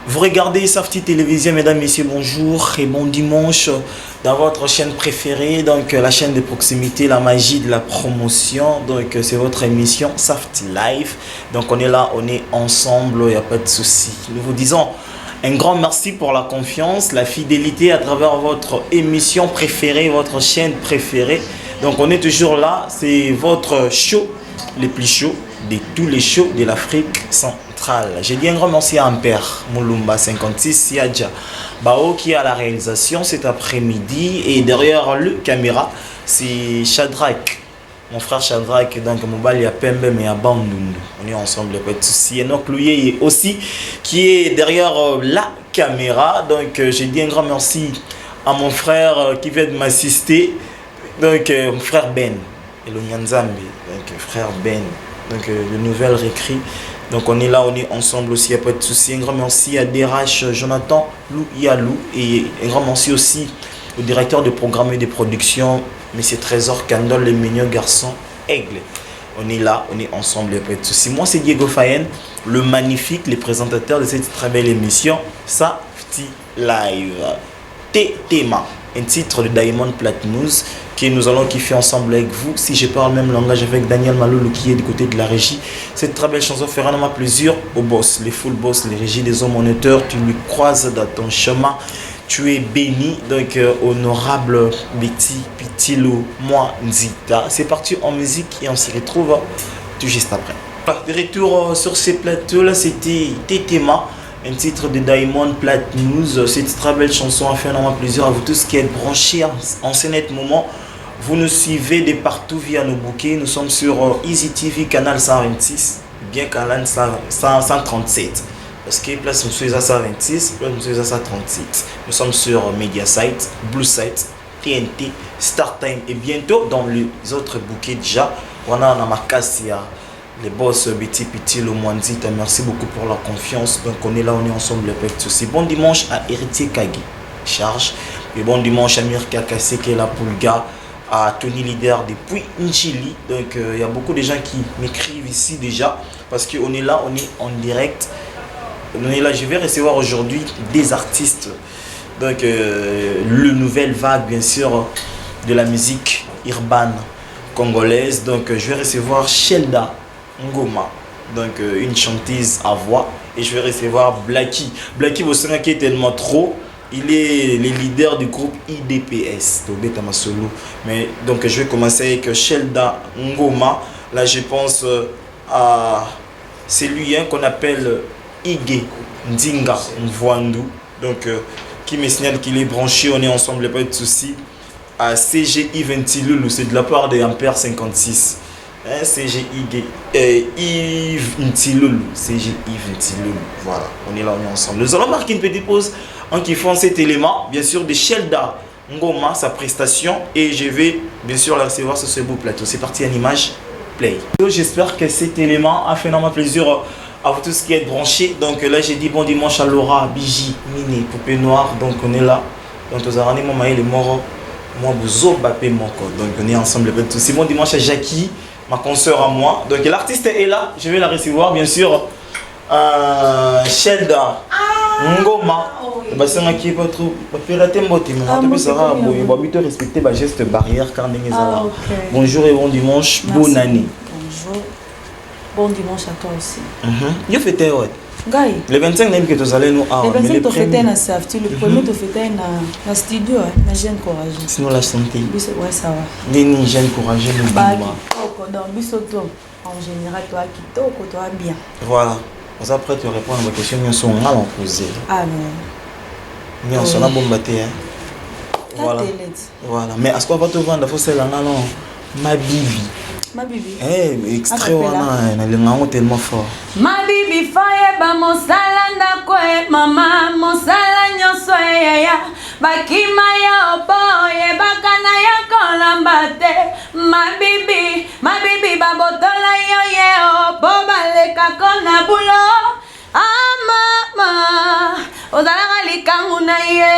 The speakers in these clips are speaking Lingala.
Vous regardez Safety Télévision, mesdames, messieurs, bonjour et bon dimanche dans votre chaîne préférée, donc la chaîne de proximité, la magie de la promotion. Donc c'est votre émission Safety Live. Donc on est là, on est ensemble, il n'y a pas de souci. Nous vous disons un grand merci pour la confiance, la fidélité à travers votre émission préférée, votre chaîne préférée. Donc on est toujours là, c'est votre show le plus chaud de tous les shows de l'Afrique centrale. J'ai dit un grand merci à Ampère Moulumba 56 Siadja Bao qui est à la réalisation cet après-midi, et derrière le caméra c'est Shadrach, mon frère Shadrach, donc Mobile ya Pembe mais à Bandundu. On est ensemble, pas de souci. Et donc lui aussi qui est derrière la caméra. Donc j'ai dit un grand merci à mon frère qui vient de m'assister, donc mon frère Ben et le Nyanzambi, donc frère Ben, donc de nouvelles réécrits. Donc on est là, on est ensemble aussi, il n'y a pas de souci. Un grand merci à DRH Jonathan Lou Yalou, et un grand merci aussi au directeur de programme et de production, M. Trésor Candol, le mignon garçon Aigle. On est là, on est ensemble, il n'y a pas de souci. Moi c'est Diego Fayen, le magnifique, le présentateur de cette très belle émission Safety Live. Tema, un titre de Diamond Platnumz que nous allons kiffer ensemble avec vous. Si je parle même langage avec Daniel Malolo qui est du côté de la régie, cette très belle chanson fera vraiment plaisir au boss, les full boss, les régies des hommes moniteurs. Tu lui croises dans ton chemin, tu es béni. Donc honorable Betty Pitilo moi Nzita. C'est parti en musique et on se retrouve tout juste après. De retour sur ces plateaux là, c'était Tema, un titre de Diamond Platnumz. Cette très belle chanson a fait énormément plaisir à vous tous qui êtes branchés en ce net moment. Vous nous suivez de partout via nos bouquets. Nous sommes sur Easy TV, canal 126, bien canal 137. Parce que place nous sommes à 126, place nous sommes à 137. Nous sommes sur Mediasite, Blue Site, TNT, StarTime et bientôt dans les autres bouquets déjà. Voilà, on a Marcassia, les boss Betty Petit, le Mwanzita. Merci beaucoup pour la confiance. Donc on est là, on est ensemble avec tout ceci. Bon dimanche à Héritier Kagi, charge. Et bon dimanche à Mirka Kassé qui est là pour le gars, à Tony Leader depuis Nchili. Donc il y a beaucoup de gens qui m'écrivent ici déjà parce qu'on est là, on est en direct. On est là, je vais recevoir aujourd'hui des artistes. Donc le nouvelle vague bien sûr de la musique urbaine congolaise. Donc je vais recevoir Shelda Ngoma, donc une chanteuse à voix, et je vais recevoir Blacky. Blacky, vous savez qui est tellement trop. Il est le leader du groupe IDPS, mais donc je vais commencer avec Shelda Ngoma. Là je pense à celui qu'on appelle Ige Ndinga Mvwandu, donc qui me signale qu'il est branché. On est ensemble, pas de souci. À CGI Ventilulu, c'est de la part de Ampère 56. CGI Yves Ntilulu, CGI Ntilulu. Voilà, on est là, on est ensemble. Nous allons marquer une petite pause en kiffant cet élément, bien sûr, de Shelda Ngoma, sa prestation, et je vais bien sûr la recevoir sur ce beau plateau. C'est parti, en image, play. J'espère que cet élément a fait énormément plaisir à vous tous qui êtes branchés. Donc là, j'ai dit bon dimanche à Laura, Biji, Mini, Poupée Noire. Donc on est là. Donc vous avez mon maïs, les morts, moi, vous bapé mon corps. Donc on est ensemble, pas de soucis. Bon dimanche à Jackie, ma consoeur à moi. Donc l'artiste est là, je vais la recevoir bien sûr. Shelda Ngoma. Parce qui est pas trop pirater mbote mais ça va bon respecter les gestes barrières car bonjour et bon dimanche. Bonne année. Bonjour. Bon dimanche à toi aussi. Yo fêté ouais. Gaï. Le 25 même que tu allais nous le 25 tu fêtais na Safety, le premier tu fêtais na studio na Jeune Courageux. Sinon la santé. Ouais ça va. Ni Jeune Courageux nous dans bisoto en général toi kitoko toi bien. Voilà. Vous après te répondre à ma question, nous sommes mal posé. Ah non. Nous sommes bon batté. Voilà. Voilà. Mais est-ce qu'on va te vendre faut celle là non ma bibi. Ma bibi. Extrait on a le nom tellement fort. Ma bibi faye ba mosala ndako mama mosala nyoso ya bakima ya oboye bakana ya kolambate ma bibi babotola yo ye obale kakona bulo mama ozala likangu na ye.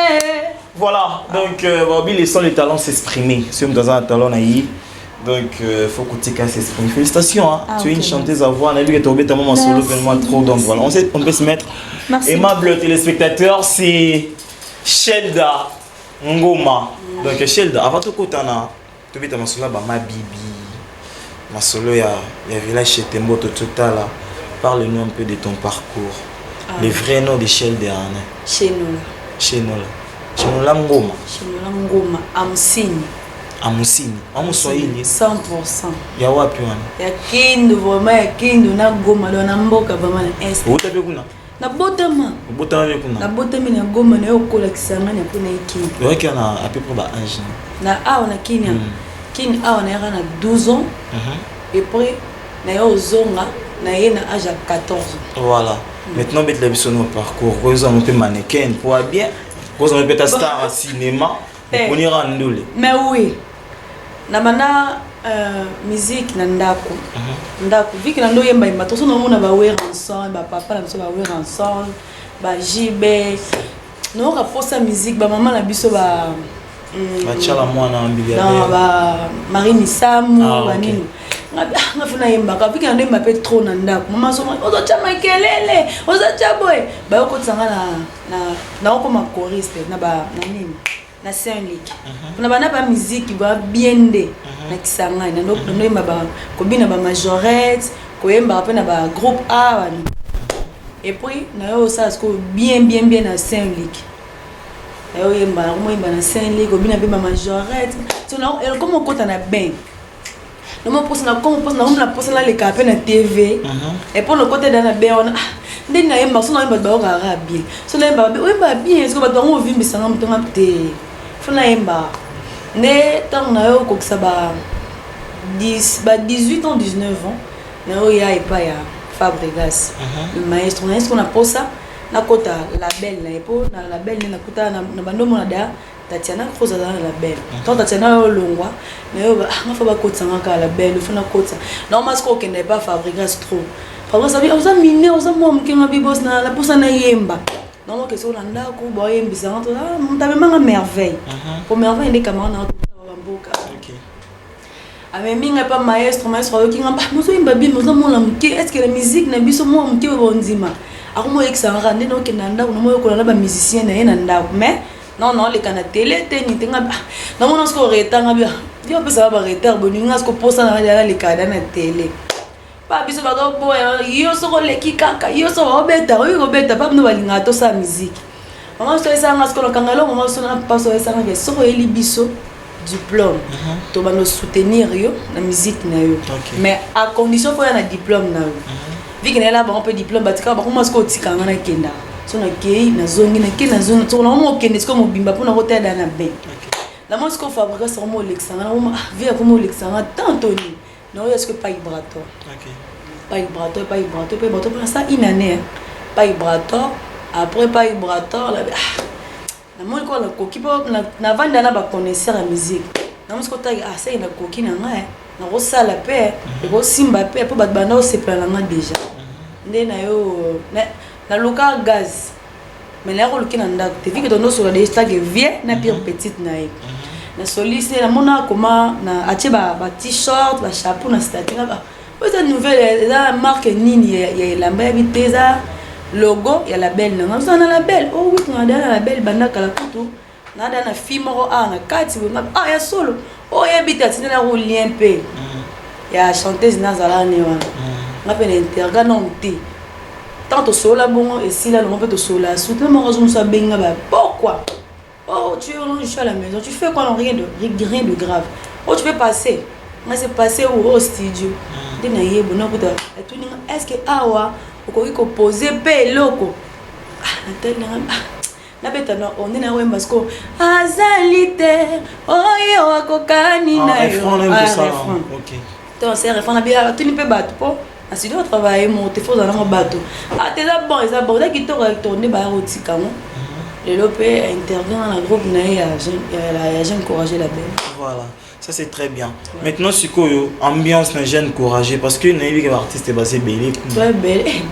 Voilà, donc Bobby laissons les talents s'exprimer. Si on dans un talent naïf Donc, faut que tu casses l'esprit. Félicitations, hein. Tu es une ok, chanteuse à voix. On a vu que tu as oublié ta maman solo vraiment trop. Donc voilà, on peut se mettre. Merci. Aimable téléspectateur, c'est Shelda Ngoma. Donc, Shelda, avant tout, tu as oublié ta maman solo, ma bibi. Ma solo, il y a village chez Tembo, tout là. Parle-nous un peu de ton parcours. Le vrai nom de Shelda. Chez nous. Chez nous là. Chez nous là, Ngoma. Chez nous là, Ngoma. Amsini. Amusini. Amuswahili. 100%. Ya wapi wana? Ya kindu, vraiment ya kindu na Goma. Na mboka vraiment na est. Utape kuna? Na botama. Botama be kuna? Na botama na Goma na yokola kisanga na kuna ikini. Yoki ana à peu près ba âge. Na awa na Kenya. Kini awa na yaka na 12 ans. Et puis na yo zonga na ye na âge à 14 ans. Voilà. Maintenant bet la biso no parcours. Cause on peut mannequin pour bien. Cause on peut être star au cinéma. On ira ndule. Mais oui. Na mana musique na ndako. Ndako viki na ndo yemba imba toso no mona ba wera ensemble, ba papa na biso ba wera ensemble, ba jibe. No ka posa musique ba maman na biso ba Chala mwana ambiliade. Non ba Marine Samu ba nini. Nga funa yemba ka viki na ndo yemba pe trop na ndako. Mama so ozo chama kelele, ozo chaboy. Ba yoko tsanga na ko ma choriste na ba na nini. Na Saint-Luc. On a pas musique qui va bien de na kisanga na ndo yemba ba ko bina ba majorette, ko yemba pa na ba groupe A wani. Et puis na yo ça ko bien na Saint-Luc. Na yo yemba na ko yemba na Saint-Luc ko bina ba majorette. So na comme on compte na ben. No mo poste na comme poste na on la poste na le capé na TV. Et pour le côté dans la ben on ndeni na yemba so na yemba ba ka bien. So na yemba bien est-ce que ba dongo vimbi sanga mutonga te. Funa yemba ne tant na yo kokisa ba 18 ans 19 ans na yo ya epa ya Fabregas le maestro na est-ce qu'on a posa na kota label na epo na label na kota na bandomo na da Tatiana Kroza na label tant Tatiana yo longwa na yo nga fa ba kota nga label funa kota na mas ko kende pas Fabregas trop Fabregas abi oza mine oza mo mkenga bibos na la posa na yemba. Non, que sur l'anda, qu'on boit un bizarre, on t'a même un merveille. Pour merveille, les camarades ont un beau cas. Mais minga pas maestro qui n'a pas besoin de babi, mais non, est-ce que la musique n'a pas besoin de bon dima. Alors moi, ça rend donc que nanda, on a qu'on a pas musicien et nanda, mais non, les canaux télé, t'es pas. Non, on a ce qu'on retard, bien. Dieu peut savoir retard, bon, on a ce qu'on pose dans les canaux télé. Pas biso ba do boy yo so le kikaka yo so obeta pa no balinga to sa musique maman so esa nga skolo kangalo maman so na pas so esa nga so eli biso diplôme to ba no soutenir yo na musique na yo mais à condition faut na diplôme na yo viki na la ba on peut diplôme batika ba comment sko tika nga na kenda so na kei na zongi na kena zone to na mo kende sko mo bimba pona ko tada na ben la mo sko fabriquer so mo lexanga na mo via comme lexanga tantoni. Non, est-ce que pas vibratoire? Pas vibratoire, pour l'instant, une année. Pas vibratoire, après pas vibratoire. Na moi, quoi, la coquille, na vanda na ba connaisseur la musique. Na moi, ce que tu as assez, na coquille, na nga, na rosa la paix, na simba paix, pour battre banda, c'est plein la déjà. Ndé na yo, na local gaz. Mais là, on le kina ndak. Tu vis que ton os sur la décharge vient, na pire petite naïe. Na soliste na mona comment na atie ba t-shirt ba chapeau na statut ba cette nouvelle la marque nini ya lamba ya biteza logo ya label na ngam na label oh oui na la label banda kala kutu na na film ro na kati ya solo oh ya bitati na ro lien pe ya chanteuse na zala ne wana ngapena interga non ti tanto sola bon et si là on peut te sola surtout mon raison ça benga ba pourquoi. Oh, tu es à la maison, tu fais quoi? Non, rien de grave. Oh, tu peux passer. Moi, c'est passer au studio. Est-ce que awa, on peut poser pe loco? Na beta no on est na wemba sko azalite oyo akokani na yo. OK. Donc c'est refrain na bien tu ne peux battre pas. Si tu dois travailler mon téléphone dans mon bateau. Ah, t'es là bon, ça bon, dès qu'il te retourne ba rotika mo. Le Lopé intervient dans la groupe Naïa, j'ai encouragé la belle. Voilà, ça c'est très bien. Ouais. Maintenant, c'est quoi ambiance n'a j'ai encouragé parce que Naïa artiste est basé Bélé. Ouais, Bélé.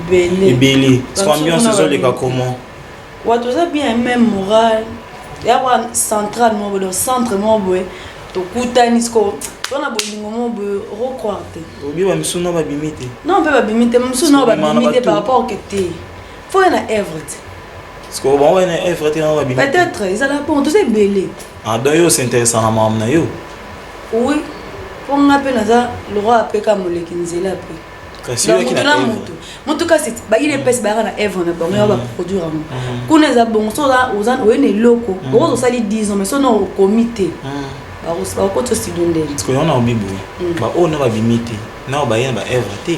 Et Bélé. Parce qu'ambiance c'est ça les cas comment? Ouais, tout ça bien même moral. Il y a un central, mon centre, mon boy. tokutani siko tona bolingo mo be recroire te obi ba misuno ba bimite non pe ba bimite misuno ba bimite par rapport que te faut na œuvre siko bon ouais na œuvre te na ba bimite peut-être ils allaient bon tout c'est belé ah donc yo c'est intéressant na mam na yo oui pour ngape na za le roi apeka moleki nzela pe kasi yo ki na œuvre en tout cas c'est ba il pèse ba na œuvre na bon ba produire en kuna za bon so za ozan oyene loko ozo sali 10 ans mais so no comité ba ko to studio ndele parce que on a obibo ba on na ba bimite na ba yena ba œuvre te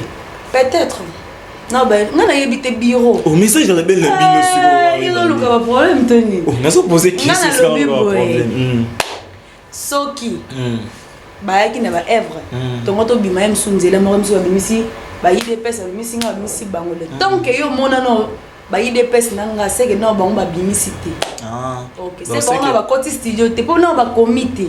peut-être non ba ngana yebite bureau oh message la belle na bino sur ils ont le problème toni oh na so poser question sur le problème soki ba yaki na ba œuvre tongo to bima yem sunzela mo mso ba bimisi ba yide pesa bimisi nga bimisi bango le tant que yo mona no ba yide pesa nanga seke no bango ba bimisi te OK c'est bon na ba koti studio te po na ba comité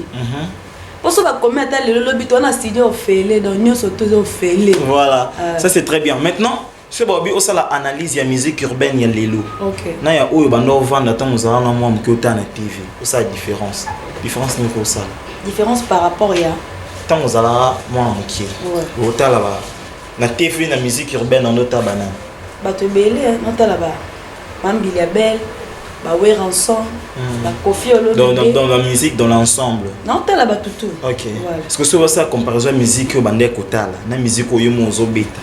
pour ça ba comité ata le lobby to na studio ofele donc nyoso to ofele voilà ça c'est très bien maintenant c'est bon bi osala analyse ya musique urbaine ya lelo OK na ya oyo bando vanda tant ozala na moi mkota na TV ça différence ni ko ça différence par rapport ya tant ozala moi mokie otala ba na TV na musique urbaine en ota banana bato belé notala ba mambili ya belle ba Weranson ba Kofi Olomide dans la musique dans l'ensemble non tala ba tutu OK parce que c'est ça comparaison musique bande kotala na musique oyo mozo beta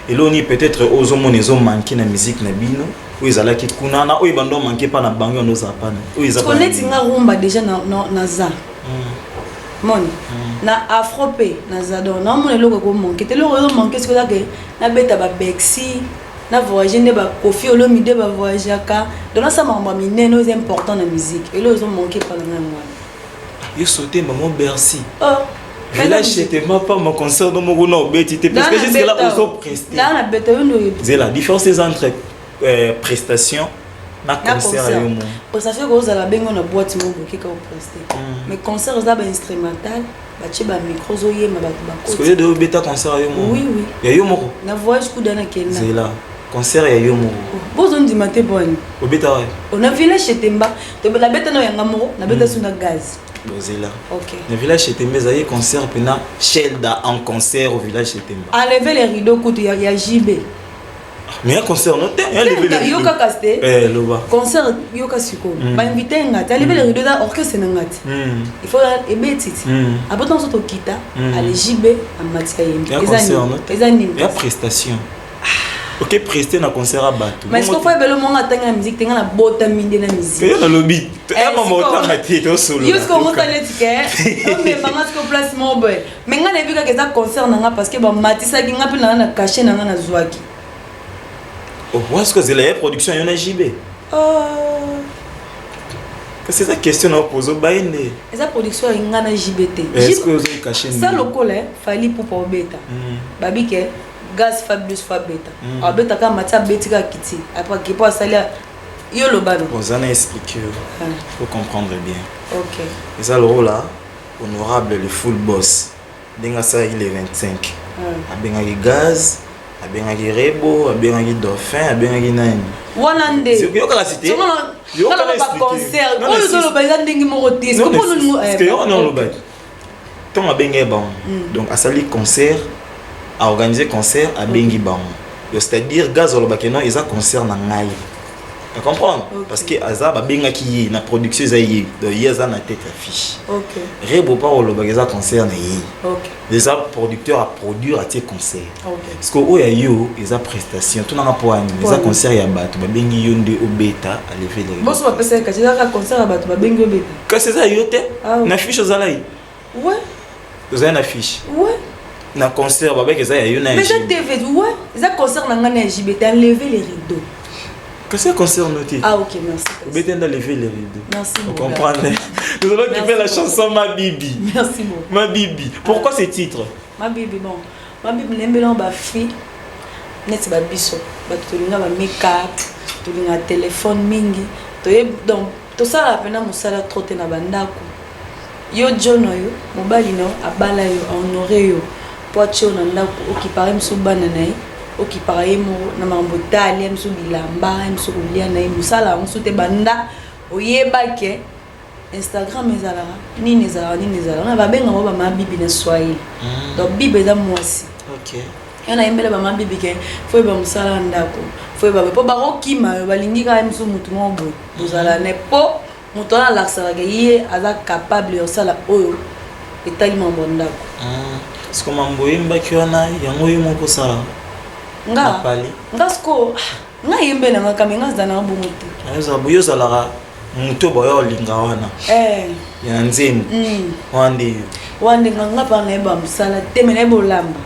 et là on y peut-être ozo monezo manquer na musique na bino ou ezala ki kuna na oyo bando manquer pas na bango no za pana ou ezala connaître nga rumba déjà na za mon na afropé na za donc na mon eloko ko manquer te loko zo manquer ce que ça que na beta ba Bexi na voyager ne ba Kofi Olomide ba voyager ka donc ça mamba mineno c'est important na musique et là ils ont manqué pas na moi yo sauter maman Bercy mais là j'étais pas mon concert dans mon gouno beti parce que jusque là on so presté là na beta c'est la différence entre prestation na concert yo mo prestation ko za la bengo na boîte mo boki ka prester mais concert za ba instrumental ba chi ba micro zo yema ba ba parce que de beta concert yo mo oui ya yo mo na voyage ku dana kena c'est là concert ya yo mo bozo ndi mate bonne obeta ouais on a village chez Temba to la beta no yanga mo na beta suna gaz bozela OK le village chez Temba zaye concert pena Shelda en concert au village chez Temba enlever les rideaux coutu ya JB mais un concert non te lever les rideaux yoka kaste loba concert yoka siko ba invité ngati lever les rideaux da orchestre ngati il faut ebetiti abotan soto kita ale JB amatia yembi ezani ya prestation OK prester na concert à bateau mais ce qu'on fait belo monga tanga na musique tanga na bota minde na musique ya na lobby ya mama otanga tito solo yusko mota netike mais mama sko place mo boy mais nga na bika ke za concert nanga parce que ba matisa ki nga pe na cacher nanga na zwaki oh est-ce que c'est la production yona JB c'est ça question na poser baine eza production nga na JBT est-ce que vous cacher ça lokole fali pour beta babike gaz Fabius Fabeta abeta ka matia betika kiti après qui pas salir yo lo bano vous en expliquer faut comprendre bien OK et ça le rôle là honorable le full boss denga ça il est 25 abenga ki gaz abenga ki rebo abenga ki dauphin abenga ki nani wanande yo ka cité yo ka concert ko yo lo baza ndingi mo rotis ko no parce que yo non lo ba ton abenga bon donc à sali concert à organiser concert à bengi bango c'est-à-dire gaz au bakeno ils a concert na ngai tu comprends parce que aza ba benga ki na production za yi donc yeza na tête affiche OK rebo pas au bageza concert na yi OK les producteurs à produire à tes concerts OK parce que oya yo ils a prestation tout na poani les a concert ya bato ba bengi yo nde obeta à lever les boss va passer ka tira concert ya bato ba bengi obeta que c'est ça yo te na fiche za lai ouais vous avez une affiche ouais na concert baba que ça ya yo na mais ça TV ouais ça concert na ngana JBT enlever les rideaux que c'est concert noté OK merci obeta na lever les rideaux merci vous comprenez nous allons qui fait la chanson ma bibi merci beaucoup ma bibi pourquoi ce titre ma bibi bon ma bibi nembelon ba fi net ba biso ba tulinga ba make-up tulinga téléphone mingi to donc to sala pena musala trotte na bandako yo jono yo mobali no abala yo honorer yo poacho na ndako okipare msubana nae okipare mo na mambotali msubilamba msukulia nae musala msute banda oyebake Instagram ezala nini ezala on va benga ba ma bibi na Swahili donc bibi eza mwasi OK yana yembela ba ma bibi ke faut ba musala ndako faut ba po ba okima balingi ka mso mutu mobo bozala ne po mutu ala laksala ke ye aza capable yo sala oyo etali mambo ndako est-ce que mambo yemba kiona yango yemo ko sala nga sko nga yembela nga kamenga zana bomuti aza boyo sala muto boyo linga wana ya nzembo wande nga pa na eba musala teme na eba olamba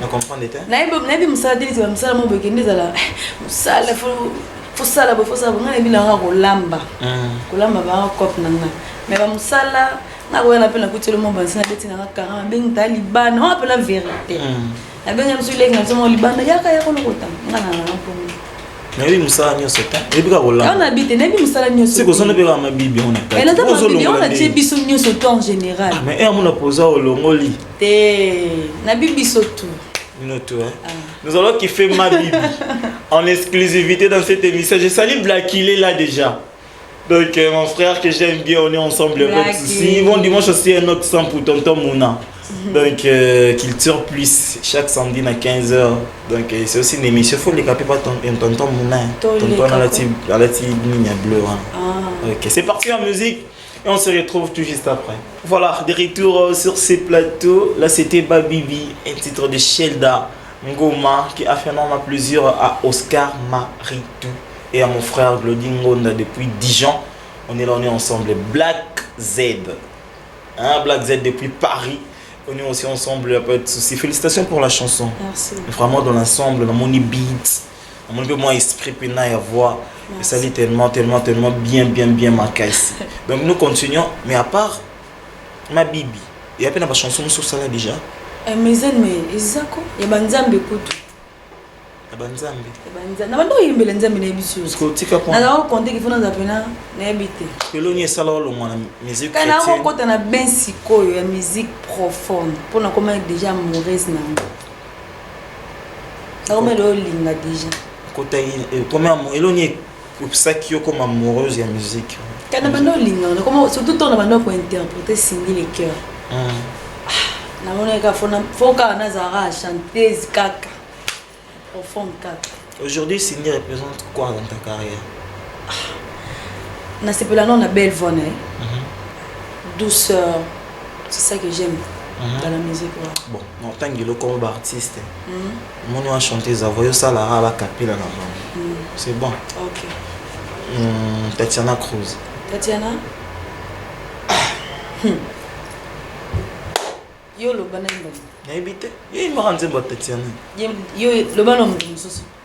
na comprendre te na eba musala te ba musala mo bekende zala musala faut sala nga na bila nga kolamba ba kop na nga mais ba musala na ko na pela kutelo mo bansina beti na ka beng ta libana on appelle la vérité na benga msule nga somo libana yaka yako lokota nga na pomo na yebi musala nyonso ta yebi ka kolamba on habite na yebi musala nyonso c'est que ça ne peut pas ma bibi on a elle a ta bibi on a biso nyonso to en général mais et amona posa olongoli te na bibi soto nous allons kiffer ma bibi en exclusivité dans cette émission. Je salue Black, il est là déjà. Donc mon frère que j'aime bien, on est ensemble. Si bon dimanche aussi un autre sang pour tonton Mouna. Donc culture plus chaque samedi à 15h. Donc c'est aussi une émission. Il faut les caper pas tonton Mouna. Tonton à la team bleu. Ok, c'est parti en musique. Et on se retrouve tout juste après. Voilà, de retour sur ces plateaux. Là, c'était Babibi, un titre de Shelda Ngoma qui a fait énormément plaisir à Oscar Maritou et à mon frère Glody Ngonda depuis Dijon. On est là, on est ensemble. Black Z. Black Z depuis Paris. On est aussi ensemble, il n'y a pas de souci. Félicitations pour la chanson. Merci. Vraiment dans l'ensemble, dans mon beat. Mon peu moins esprit, pena et voix. Et ça dit tellement bien marqué ici. Donc nous continuons, mais à part ma bibi, il y a peine de chanson sur ça là déjà. Mais Isako, il y a Banzambe Kutu. Banzambe. Na bando yimbele nzambe na ebiso. Na na konte ki fona zapena na ebite. Peloni esala lo mwana musique chrétienne. Kana ko kota na ben sikoyo ya musique profonde. Pona koma déjà amoureuse nango. Na koma lo linga déjà. Kota comment eloni ça qui est comme amoureuse de la musique. Quand on a linga, comment surtout on a pour interpréter Cindy les cœurs. Na on est faut qu'on a chanteuse kaka. Au fond kaka. Aujourd'hui Cindy représente quoi dans ta carrière? Na c'est là on a belle voix douceur. C'est ça que j'aime dans la musique. Bon, en tant que comme artiste, on a chanté ça voyons ça la capilla là. C'est bon. OK. Tatiana Cruz. Tatiana. Yo le banane. N'habite. Il m'a rendu votre Tatiana. Yo le banane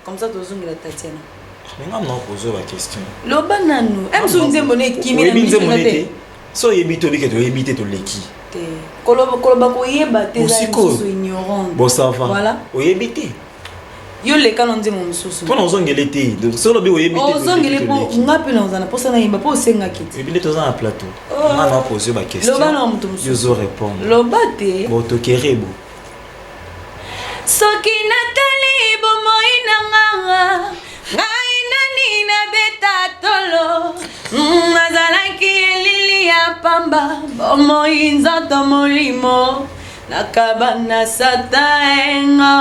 comme ça tu zoom la Tatiana. Mais on m'a posé la question. Le banane. Aime so nzemone qui mi na musique. So yebito bike to yebite to leki. Koloba ko yeba te za ignorant. Bon ça va. Voilà. Oyebite. Yo le kanonze mo mususu. Pona ozongele te. Donc so lobi oyebite. Ozongele po ngapi na po sana yeba po senga kiti. Yebite to za na plateau. On m'a posé la question. Loba na mutu mususu. Yo zo répondre. Loba te. Bo to kerebo. Soki natali bo moinanga. Ngai nani na beta tolo. Mazalaki elili ya pamba. Bo moinza to molimo. Nakabana sataenga.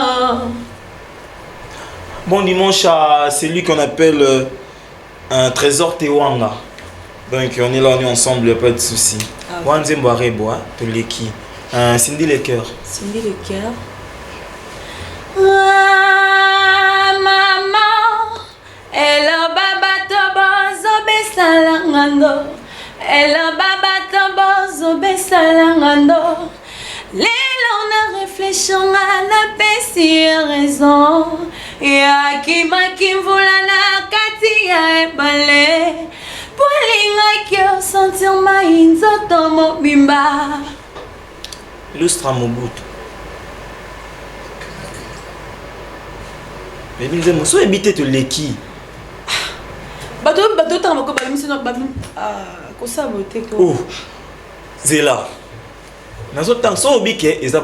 Bon dimanche à celui qu'on appelle un trésor Tewanga. Donc on est là, on est ensemble, il n'y a pas de souci. Wanzem Boareboa, Toleki. Cindy les cœurs. Cindy les cœurs. Maman, hello baba tobozo besalangando. Hello baba tobozo besalangando. Lelo na réfléchissant à la pessie raison. Ya kimvula na kati ya ebale. Polinga kyo sentir ma inzoto mobimba. Lustra Mobutu. Mais nous aimons so habiter to leki. Bato tanga ko ba mission ba ko saboter ko. Oh. Zela.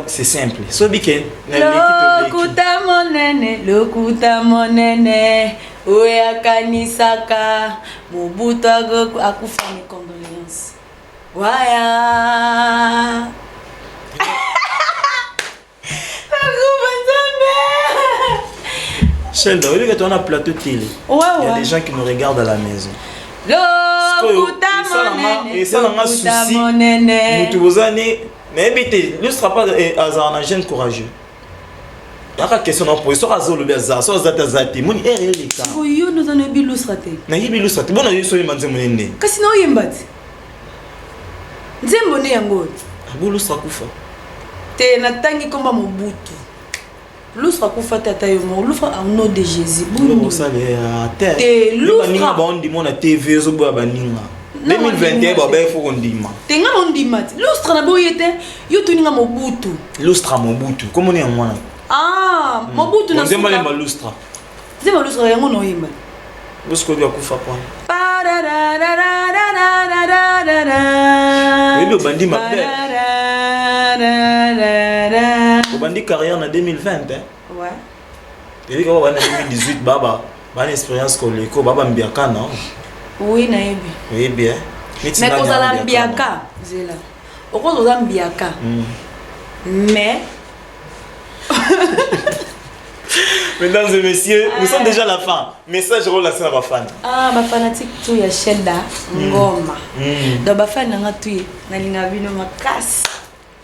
C'est simple. Lokuta monene, oya kanisaka, Mobutu akufa mes condoléances. confiance. Waya. Sheldon, au lieu que tu as un plateau télé, Ouais, il y a ouais. des gens qui nous regardent à la maison. Lokuta mon nene. Nous tous années, mais évitez, ne sera pas un jeune courageux. Il y a une question à poser. Soit Azol ou Azar, soit Zatazati, mon erreur. Yo nous en est illustré. Na hibi lusati, bon ayo soyi manze monene. Kasi no yembati. Nzembo ne yango. Abu lusra kufa. Te natangi komba Mobutu. Lusra kufa tata yo mo lusra au nom de Jésus. Bon ça les à terre. Te lusra ninga ba ondi mona TV zo bo baninga. 2021 ba ba il faut qu'on dima. Te nga ondimati. Lustra na boyete yo tuninga Mobutu. Lustra Mobutu, comme on est en moi. Ah, Mobutu na Nzembo le lustra. Nzembo lusra yango no yemba. Bosko bi akufa kwa. Oui, le bandit m'appelle. Le bandit carrière en 2020. Hein? Ouais. Et puis, en 2018, Baba, une expérience qu'on l'éco, Baba Mbiaka, non? Oui, naïbi. Oui, bien. Mais quand ça l'a Mbiaka, c'est là. Au quand on a Mbiaka. Mais. Mesdames et messieurs, nous sommes déjà à la fin. Message relation à ma fan. Ah, ma fanatique tout ya Sheda ngoma. Donc ma fan nga tout na linga bino makasi.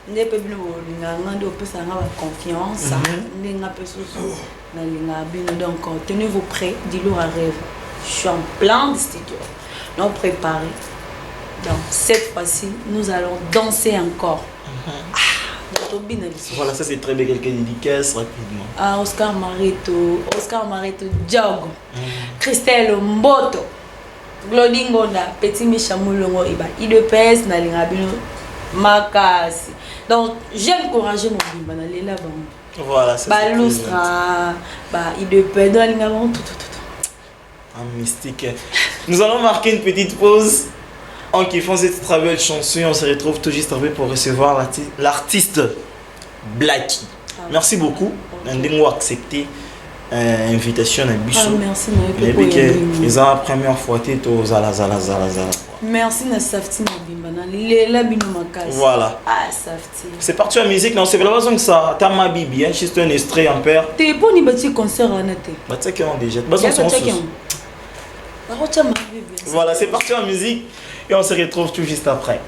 Ndepe bino linga ngando pesa nga confiance, ndinga pesoso na linga bino donc tenez-vous prêts, dis-leur à rêve. Je suis en plein de studio. Non préparé. Donc cette fois-ci, nous allons danser encore. Voilà, ça c'est très bien, quelques dédicaces rapidement. Ah, Oscar Mareto, Diogo, Christelle Mboto, Glodingonda, Petit Micha Moulongo, IDPS, Nalingabino, Makasi. Donc, j'aime courager mon bimba, là-bas. Voilà, c'est ça. Lustra, IDPS, Nalingabino, tout. Un mystique. Nous allons marquer une petite pause. En kiffant cette très belle chanson, on se retrouve tout juste après pour recevoir l'artiste Blacky. Merci beaucoup. On a accepté l'invitation à Bissou. Merci, c'est la première fois que tu as merci na Safti Mabimba. Lela bino makasi. Voilà. Ah, Safti. C'est parti en musique. Non, c'est vraiment que ça. T'as ma bibi, juste un extrait en père. T'es bon, ni bâti concert en été. Bah, tu sais qu'on déjà. Bah, on s'en Voilà, c'est parti en musique. Et on se retrouve tout juste après.